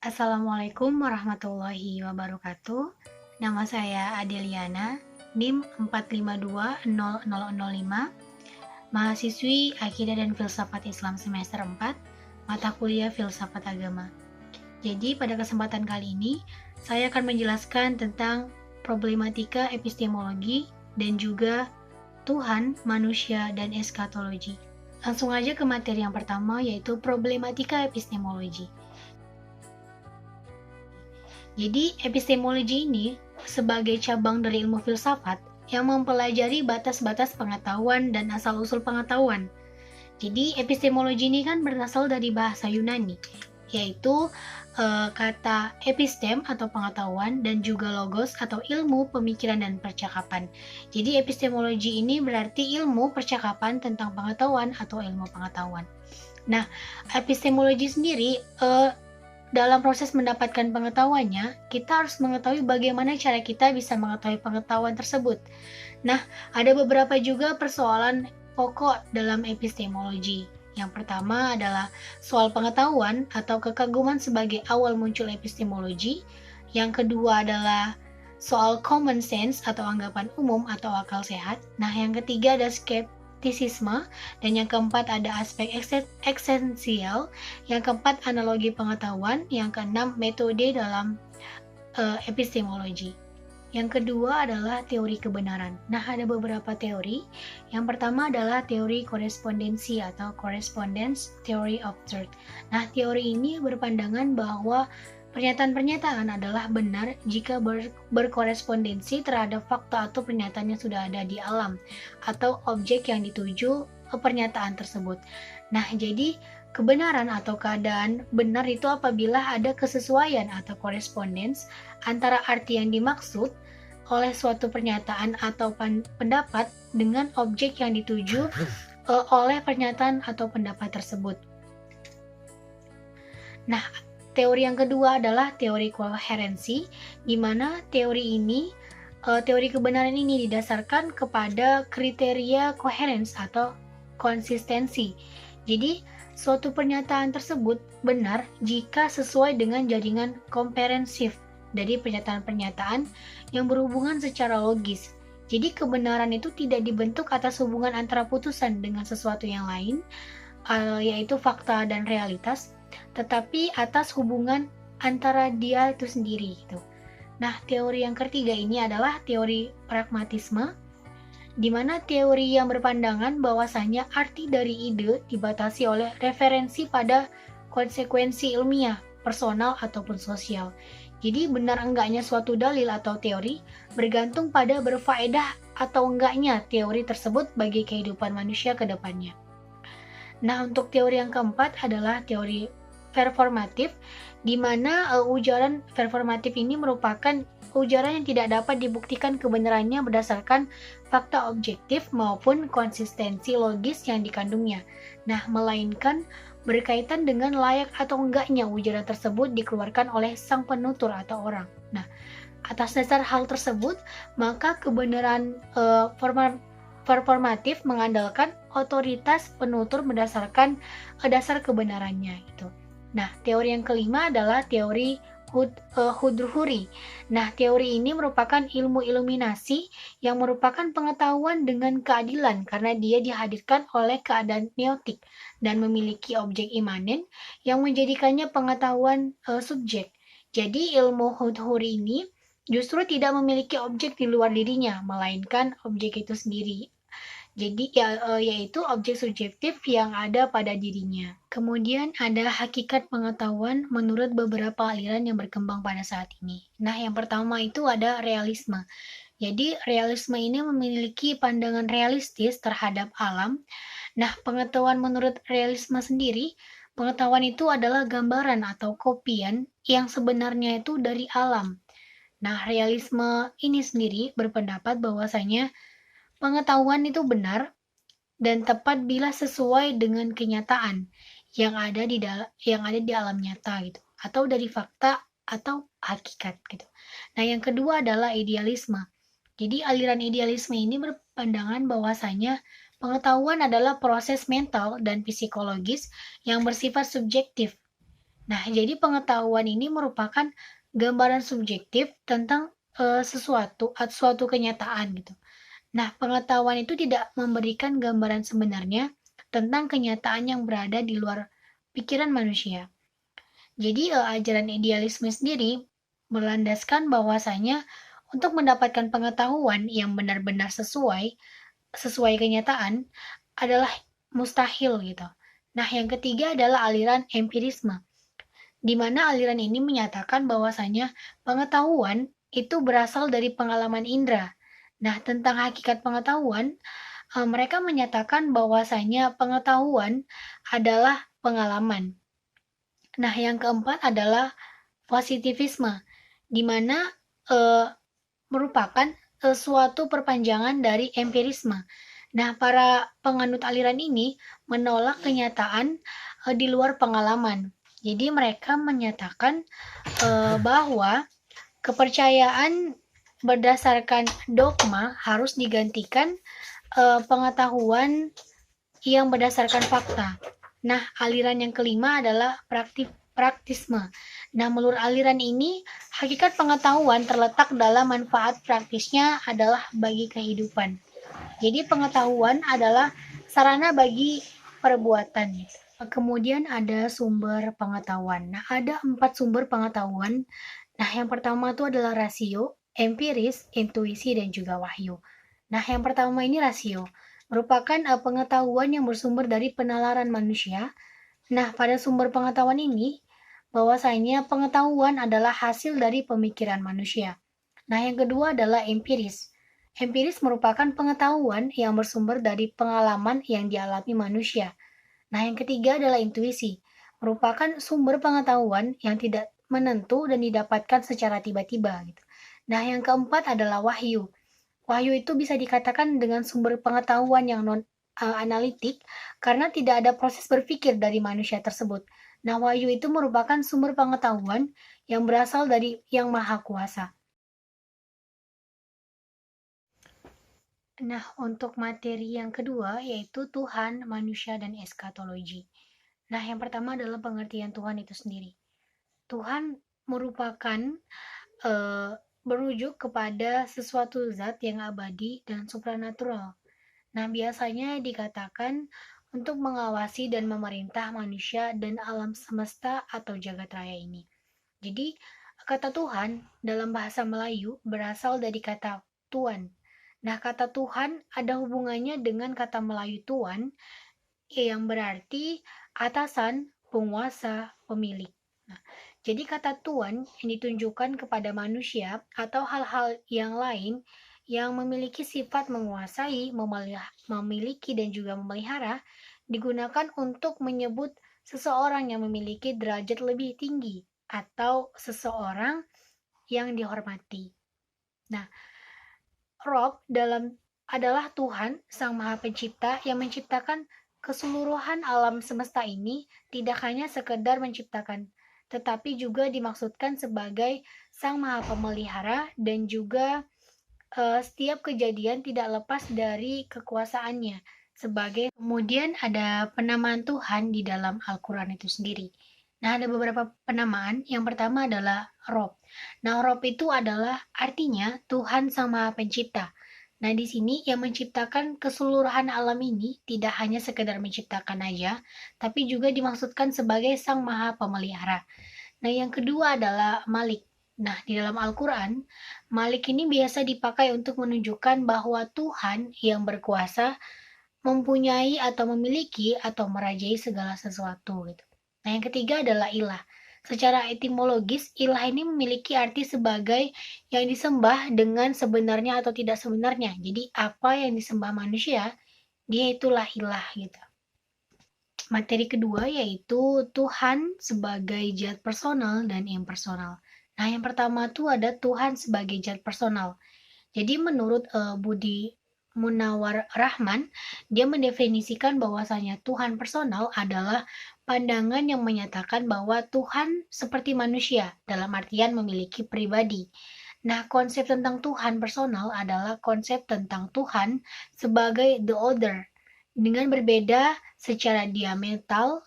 Assalamualaikum warahmatullahi wabarakatuh. Nama saya Adeliana, NIM 4520005, mahasiswi Akidah dan Filsafat Islam semester 4, mata kuliah Filsafat Agama. Jadi pada kesempatan kali ini, saya akan menjelaskan tentang problematika epistemologi dan juga Tuhan, manusia, dan eskatologi. Langsung aja ke materi yang pertama, yaitu problematika epistemologi. Jadi, epistemologi ini sebagai cabang dari ilmu filsafat yang mempelajari batas-batas pengetahuan dan asal-usul pengetahuan. Jadi, epistemologi ini kan berasal dari bahasa Yunani, yaitu kata epistem atau pengetahuan dan juga logos atau ilmu, pemikiran, dan percakapan. Jadi, epistemologi ini berarti ilmu percakapan tentang pengetahuan atau ilmu pengetahuan. Nah, epistemologi sendiri dalam proses mendapatkan pengetahuannya, kita harus mengetahui bagaimana cara kita bisa mengetahui pengetahuan tersebut. Nah, ada beberapa juga persoalan pokok dalam epistemologi. Yang pertama adalah soal pengetahuan atau kekaguman sebagai awal muncul epistemologi. Yang kedua adalah soal common sense atau anggapan umum atau akal sehat. Nah, yang ketiga ada skeptisisme, dan yang keempat ada aspek esensial, yang keempat analogi pengetahuan, yang keenam metode dalam epistemologi. Yang kedua adalah teori kebenaran. Nah, ada beberapa teori. Yang pertama adalah teori korespondensi atau correspondence theory of truth. Nah, teori ini berpandangan bahwa pernyataan-pernyataan adalah benar jika berkorespondensi terhadap fakta atau pernyataan yang sudah ada di alam atau objek yang dituju pernyataan tersebut. Nah, jadi kebenaran atau keadaan benar itu apabila ada kesesuaian atau korespondens antara arti yang dimaksud oleh suatu pernyataan atau pendapat dengan objek yang dituju oleh pernyataan atau pendapat tersebut. Nah, teori yang kedua adalah teori koherensi, di mana teori kebenaran ini didasarkan kepada kriteria koherens atau konsistensi. Jadi, suatu pernyataan tersebut benar jika sesuai dengan jaringan komprehensif dari pernyataan-pernyataan yang berhubungan secara logis. Jadi kebenaran itu tidak dibentuk atas hubungan antara putusan dengan sesuatu yang lain, yaitu fakta dan realitas, tetapi atas hubungan antara dia itu sendiri gitu. Nah, teori yang ketiga ini adalah teori pragmatisme, di mana teori yang berpandangan bahwasanya arti dari ide dibatasi oleh referensi pada konsekuensi ilmiah, personal, ataupun sosial. Jadi benar enggaknya suatu dalil atau teori bergantung pada berfaedah atau enggaknya teori tersebut bagi kehidupan manusia ke depannya. Nah, untuk teori yang keempat adalah teori performatif, di mana ujaran performatif ini merupakan ujaran yang tidak dapat dibuktikan kebenarannya berdasarkan fakta objektif maupun konsistensi logis yang dikandungnya. Nah, melainkan berkaitan dengan layak atau enggaknya ujaran tersebut dikeluarkan oleh sang penutur atau orang. Nah, atas dasar hal tersebut, maka kebenaran performatif mengandalkan otoritas penutur berdasarkan dasar kebenarannya itu. Nah, teori yang kelima adalah teori Hudhuri. Nah, teori ini merupakan ilmu iluminasi yang merupakan pengetahuan dengan keadilan karena dia dihadirkan oleh keadaan neotik dan memiliki objek imanen yang menjadikannya pengetahuan subjek. Jadi, ilmu Hudhuri ini justru tidak memiliki objek di luar dirinya, melainkan objek itu sendiri. Jadi yaitu objek subjektif yang ada pada dirinya. Kemudian ada hakikat pengetahuan menurut beberapa aliran yang berkembang pada saat ini. Nah, yang pertama itu ada realisme. Jadi realisme ini memiliki pandangan realistis terhadap alam. Nah, pengetahuan menurut realisme sendiri, pengetahuan itu adalah gambaran atau kopian yang sebenarnya itu dari alam. Nah, realisme ini sendiri berpendapat bahwasanya pengetahuan itu benar dan tepat bila sesuai dengan kenyataan yang ada di alam nyata gitu, atau dari fakta atau hakikat gitu. Nah, yang kedua adalah idealisme. Jadi aliran idealisme ini berpandangan bahwasanya pengetahuan adalah proses mental dan psikologis yang bersifat subjektif. Nah, jadi pengetahuan ini merupakan gambaran subjektif tentang suatu kenyataan gitu. Nah, pengetahuan itu tidak memberikan gambaran sebenarnya tentang kenyataan yang berada di luar pikiran manusia. Jadi, ajaran idealisme sendiri berlandaskan bahwasanya untuk mendapatkan pengetahuan yang benar-benar sesuai kenyataan adalah mustahil gitu. Nah, yang ketiga adalah aliran empirisme, di mana aliran ini menyatakan bahwasanya pengetahuan itu berasal dari pengalaman indera. Nah, tentang hakikat pengetahuan, mereka menyatakan bahwasanya pengetahuan adalah pengalaman. Nah, yang keempat adalah positivisme, di mana eh, merupakan suatu perpanjangan dari empirisme. Nah, para penganut aliran ini menolak kenyataan di luar pengalaman. Jadi mereka menyatakan bahwa kepercayaan berdasarkan dogma harus digantikan pengetahuan yang berdasarkan fakta. Nah, aliran yang kelima adalah praktisme. Nah, menurut aliran ini, hakikat pengetahuan terletak dalam manfaat praktisnya adalah bagi kehidupan. Jadi, pengetahuan adalah sarana bagi perbuatan. Kemudian ada sumber pengetahuan. Nah, ada 4 sumber pengetahuan. Nah, yang pertama itu adalah rasio, empiris, intuisi, dan juga wahyu. Nah, yang pertama ini rasio, merupakan pengetahuan yang bersumber dari penalaran manusia. Nah, pada sumber pengetahuan ini, bahwasanya pengetahuan adalah hasil dari pemikiran manusia. Nah, yang kedua adalah empiris. Empiris merupakan pengetahuan yang bersumber dari pengalaman yang dialami manusia. Nah, yang ketiga adalah intuisi, merupakan sumber pengetahuan yang tidak menentu dan didapatkan secara tiba-tiba gitu. Nah, yang keempat adalah wahyu. Wahyu itu bisa dikatakan dengan sumber pengetahuan yang non analitik karena tidak ada proses berpikir dari manusia tersebut. Nah, wahyu itu merupakan sumber pengetahuan yang berasal dari Yang Maha Kuasa. Nah, untuk materi yang kedua yaitu Tuhan, manusia, dan eskatologi. Nah, yang pertama adalah pengertian Tuhan itu sendiri. Tuhan merupakan eh, merujuk kepada sesuatu zat yang abadi dan supranatural. Nah, biasanya dikatakan untuk mengawasi dan memerintah manusia dan alam semesta atau jagat raya ini. Jadi, kata Tuhan dalam bahasa Melayu berasal dari kata tuan. Nah, kata Tuhan ada hubungannya dengan kata Melayu tuan yang berarti atasan, penguasa, pemilik. Nah, jadi kata tuan yang ditunjukkan kepada manusia atau hal-hal yang lain yang memiliki sifat menguasai, memiliki dan juga memelihara digunakan untuk menyebut seseorang yang memiliki derajat lebih tinggi atau seseorang yang dihormati. Nah, Rob adalah Tuhan Sang Maha Pencipta yang menciptakan keseluruhan alam semesta ini, tidak hanya sekedar menciptakan, tetapi juga dimaksudkan sebagai Sang Maha Pemelihara dan juga setiap kejadian tidak lepas dari kekuasaannya. Kemudian ada penamaan Tuhan di dalam Al-Quran itu sendiri. Nah, ada beberapa penamaan. Yang pertama adalah Rob. Nah, Rob itu adalah artinya Tuhan Sang Maha Pencipta. Nah, di sini yang menciptakan keseluruhan alam ini tidak hanya sekedar menciptakan aja, tapi juga dimaksudkan sebagai Sang Maha Pemelihara. Nah, yang kedua adalah Malik. Nah, di dalam Al-Quran, Malik ini biasa dipakai untuk menunjukkan bahwa Tuhan yang berkuasa mempunyai atau memiliki atau merajai segala sesuatu gitu. Nah, yang ketiga adalah ilah. Secara etimologis, ilah ini memiliki arti sebagai yang disembah dengan sebenarnya atau tidak sebenarnya. Jadi, apa yang disembah manusia, dia itulah ilah gitu. Materi kedua yaitu Tuhan sebagai zat personal dan impersonal. Nah, yang pertama tuh ada Tuhan sebagai zat personal. Jadi menurut Budi Munawar Rahman, dia mendefinisikan bahwasanya Tuhan personal adalah pandangan yang menyatakan bahwa Tuhan seperti manusia, dalam artian memiliki pribadi. Nah, konsep tentang Tuhan personal adalah konsep tentang Tuhan sebagai the other, dengan berbeda secara diametral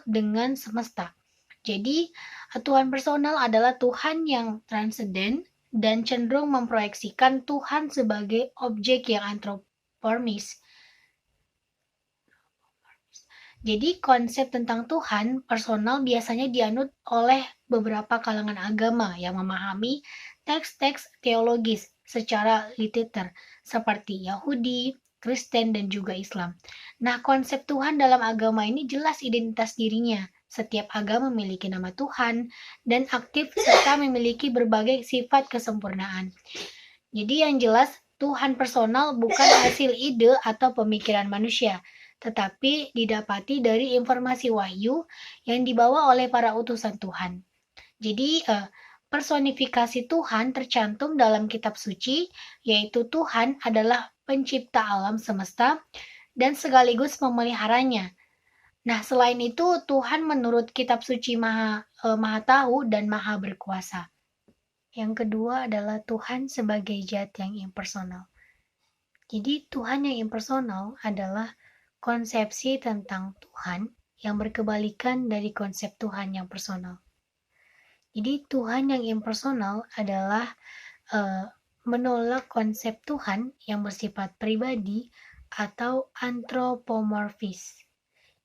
dengan semesta. Jadi, Tuhan personal adalah Tuhan yang transenden dan cenderung memproyeksikan Tuhan sebagai objek yang antropormis. Jadi konsep tentang Tuhan personal biasanya dianut oleh beberapa kalangan agama yang memahami teks-teks teologis secara literer seperti Yahudi, Kristen, dan juga Islam. Nah, konsep Tuhan dalam agama ini jelas identitas dirinya. Setiap agama memiliki nama Tuhan dan aktif serta memiliki berbagai sifat kesempurnaan. Jadi yang jelas Tuhan personal bukan hasil ide atau pemikiran manusia, tetapi didapati dari informasi wahyu yang dibawa oleh para utusan Tuhan. Jadi personifikasi Tuhan tercantum dalam kitab suci, yaitu Tuhan adalah pencipta alam semesta dan sekaligus memeliharanya. Nah, selain itu Tuhan menurut kitab suci maha tahu dan maha berkuasa. Yang kedua adalah Tuhan sebagai zat yang impersonal. Jadi Tuhan yang impersonal adalah konsepsi tentang Tuhan yang berkebalikan dari konsep Tuhan yang personal. Jadi Tuhan yang impersonal adalah menolak konsep Tuhan yang bersifat pribadi atau antropomorfis.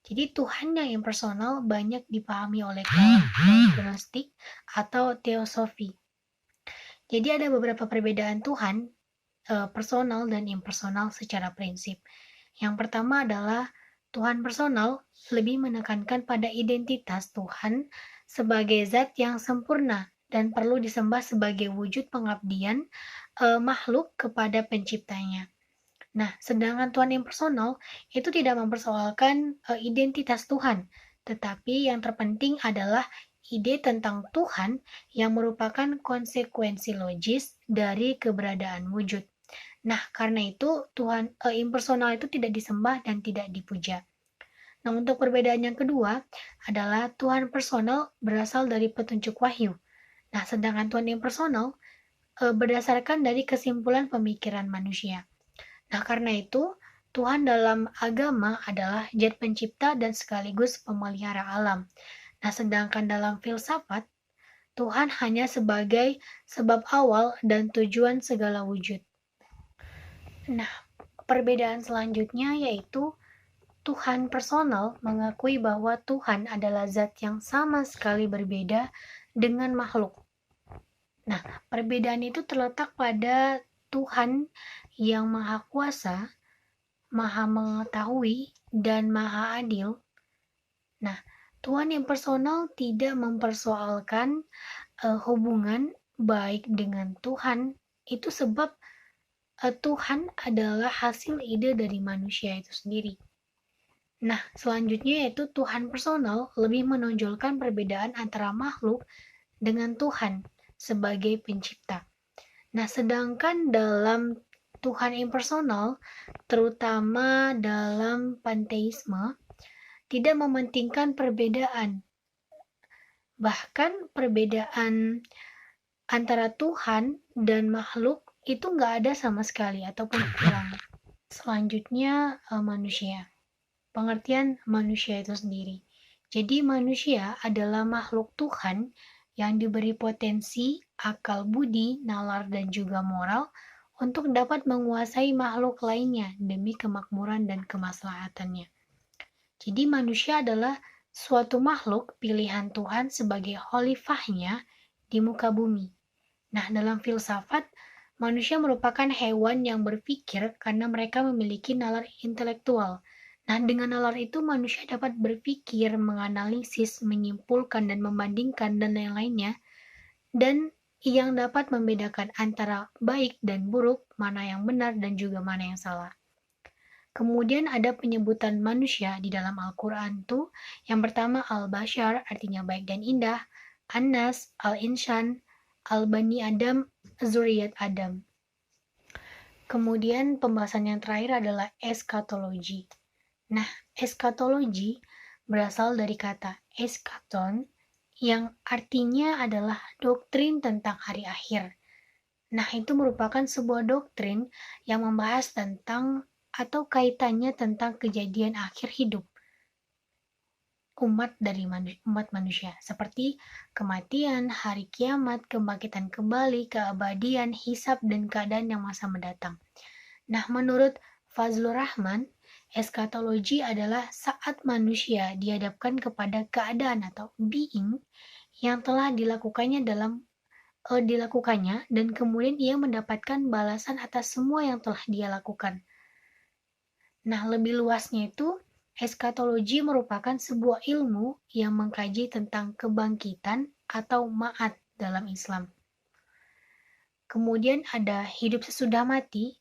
Jadi Tuhan yang impersonal banyak dipahami oleh kaum gnostik atau teosofi. Jadi ada beberapa perbedaan Tuhan personal dan impersonal secara prinsip. Yang pertama adalah Tuhan personal lebih menekankan pada identitas Tuhan sebagai zat yang sempurna dan perlu disembah sebagai wujud pengabdian makhluk kepada penciptanya. Nah, sedangkan Tuhan impersonal itu tidak mempersoalkan identitas Tuhan, tetapi yang terpenting adalah ide tentang Tuhan yang merupakan konsekuensi logis dari keberadaan wujud. Nah, karena itu Tuhan impersonal itu tidak disembah dan tidak dipuja. Nah, untuk perbedaan yang kedua adalah Tuhan personal berasal dari petunjuk wahyu. Nah, sedangkan Tuhan impersonal berdasarkan dari kesimpulan pemikiran manusia. Nah, karena itu Tuhan dalam agama adalah zat pencipta dan sekaligus pemelihara alam. Nah, sedangkan dalam filsafat, Tuhan hanya sebagai sebab awal dan tujuan segala wujud. Nah, perbedaan selanjutnya yaitu Tuhan personal mengakui bahwa Tuhan adalah zat yang sama sekali berbeda dengan makhluk. Nah, perbedaan itu terletak pada Tuhan yang maha kuasa, maha mengetahui, dan maha adil. Nah, Tuhan yang personal tidak mempersoalkan hubungan baik dengan Tuhan, itu sebab Tuhan adalah hasil ide dari manusia itu sendiri. Nah, selanjutnya yaitu Tuhan personal lebih menonjolkan perbedaan antara makhluk dengan Tuhan sebagai pencipta. Nah, sedangkan dalam Tuhan impersonal, terutama dalam panteisme, tidak mementingkan perbedaan. Bahkan perbedaan antara Tuhan dan makhluk itu nggak ada sama sekali ataupun hilang. Selanjutnya manusia. Pengertian manusia itu sendiri. Jadi manusia adalah makhluk Tuhan yang diberi potensi, akal budi, nalar, dan juga moral untuk dapat menguasai makhluk lainnya demi kemakmuran dan kemaslahatannya. Jadi manusia adalah suatu makhluk pilihan Tuhan sebagai khalifahnya di muka bumi. Nah, dalam filsafat, manusia merupakan hewan yang berpikir karena mereka memiliki nalar intelektual. Nah, dengan nalar itu manusia dapat berpikir, menganalisis, menyimpulkan, dan membandingkan, dan lain-lainnya. Dan yang dapat membedakan antara baik dan buruk, mana yang benar dan juga mana yang salah. Kemudian ada penyebutan manusia di dalam Al-Quran tuh. Yang pertama Al-Bashar, artinya baik dan indah. An-Nas, Al-Insan, Al-Bani Adam, Zuriyat Adam. Kemudian pembahasan yang terakhir adalah eskatologi. Nah, eskatologi berasal dari kata eskaton yang artinya adalah doktrin tentang hari akhir. Nah, itu merupakan sebuah doktrin yang membahas tentang atau kaitannya tentang kejadian akhir hidup. umat manusia, seperti kematian, hari kiamat, kebangkitan kembali, keabadian, hisab, dan keadaan yang masa mendatang. Nah, menurut Fazlur Rahman, eskatologi adalah saat manusia dihadapkan kepada keadaan atau being yang telah dilakukannya dan kemudian ia mendapatkan balasan atas semua yang telah dia lakukan. Nah, lebih luasnya itu, eskatologi merupakan sebuah ilmu yang mengkaji tentang kebangkitan atau ma'ad dalam Islam. Kemudian ada hidup sesudah mati.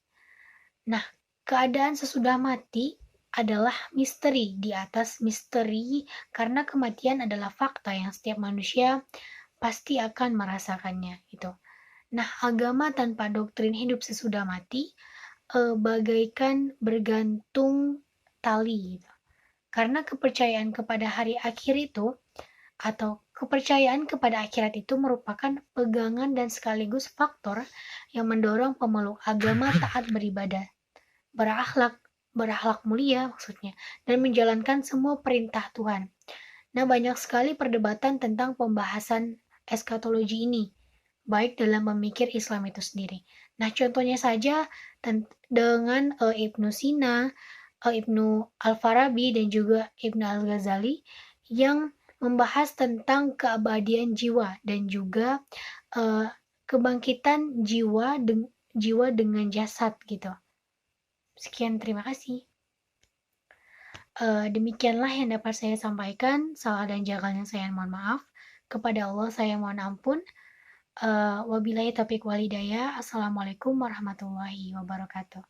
Nah, keadaan sesudah mati adalah misteri di atas misteri karena kematian adalah fakta yang setiap manusia pasti akan merasakannya gitu. Nah, agama tanpa doktrin hidup sesudah mati bagaikan bergantung tali gitu. Karena kepercayaan kepada hari akhir itu atau kepercayaan kepada akhirat itu merupakan pegangan dan sekaligus faktor yang mendorong pemeluk agama taat beribadah, berakhlak mulia maksudnya, dan menjalankan semua perintah Tuhan. Nah, banyak sekali perdebatan tentang pembahasan eskatologi ini, baik dalam memikir Islam itu sendiri. Nah, contohnya saja dengan Ibnu Sina, Ibnu Al-Farabi, dan juga Ibnu Al-Ghazali yang membahas tentang keabadian jiwa dan juga kebangkitan jiwa dengan jasad gitu. Sekian, terima kasih. Demikianlah yang dapat saya sampaikan. Salah dan jagalnya saya mohon maaf. Kepada Allah saya mohon ampun. Wabillahi taufiq walhidayah. Assalamualaikum warahmatullahi wabarakatuh.